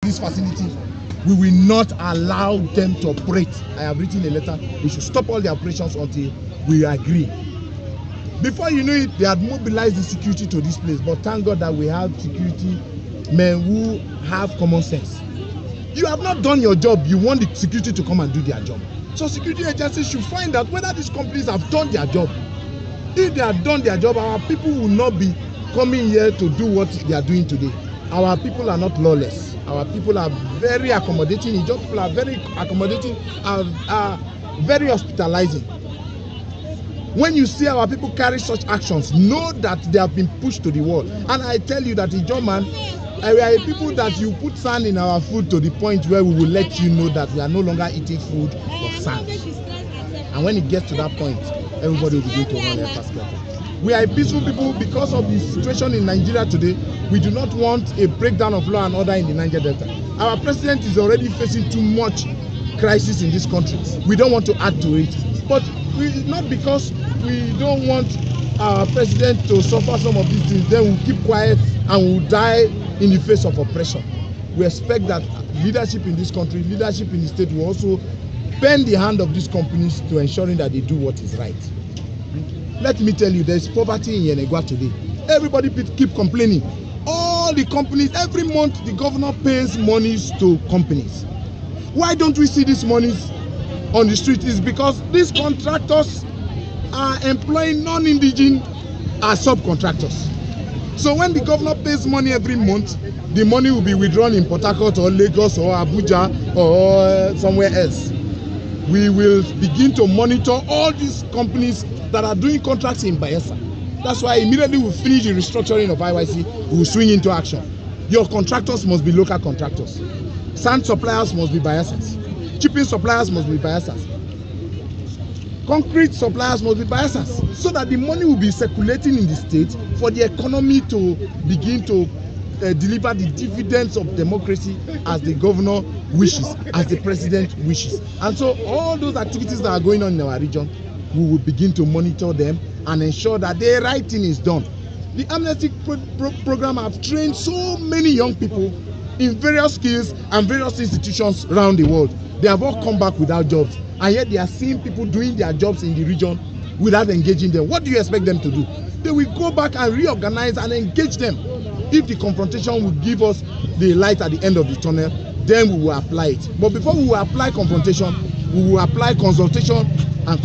this facility, we will not allow them to operate. I have written a letter. We should stop all the operations until we agree. Before you know it, they had mobilized the security to this place. But thank God that we have security men who have common sense. You have not done your job. You want the security to come and do their job. So security agencies should find out whether these companies have done their job. If they have done their job, our people will not be coming here to do what they are doing today. Our people are not lawless. Our people are very accommodating. Ijaw people are very accommodating, are very hospitalizing. When you see our people carry such actions, know that they have been pushed to the wall. And I tell you that Ijaw man, we are a people that you put sand in our food to the point where we will let you know that we are no longer eating food of sand. And when it gets to that point, everybody will begin to run their basket. We are a peaceful people. Because of the situation in Nigeria today, we do not want a breakdown of law and order in the Niger Delta. Our president is already facing too much crisis in this country. We don't want to add to it. But not because we don't want our president to suffer some of these things, then we'll keep quiet and we'll die in the face of oppression. We expect that leadership in this country, leadership in the state will also bend the hand of these companies to ensuring that they do what is right. Let me tell you, there is poverty in Yenagoa today. Everybody keep complaining. All the companies, every month the governor pays monies to companies. Why don't we see these monies on the street? Is because these contractors are employing non-indigenous as subcontractors. So when the governor pays money every month, the money will be withdrawn in Port Harcourt or Lagos or Abuja or somewhere else. We will begin to monitor all these companies that are doing contracts in Bayelsa. That's why immediately we finish the restructuring of IYC, we will swing into action. Your contractors must be local contractors. Sand suppliers must be Bayelsans. Chipping suppliers must be Bayelsans. Concrete suppliers must be Bayelsans. So that the money will be circulating in the state for the economy to begin to deliver the dividends of democracy as the governor wishes, as the president wishes. And so all those activities that are going on in our region, we will begin to monitor them and ensure that the right thing is done. The Amnesty program have trained so many young people in various skills and various institutions around the world. They have all come back without jobs, and yet they are seeing people doing their jobs in the region without engaging them. What do you expect them to do? They will go back and reorganize and engage them. If the confrontation will give us the light at the end of the tunnel, then we will apply it. But before we will apply confrontation, we will apply consultation and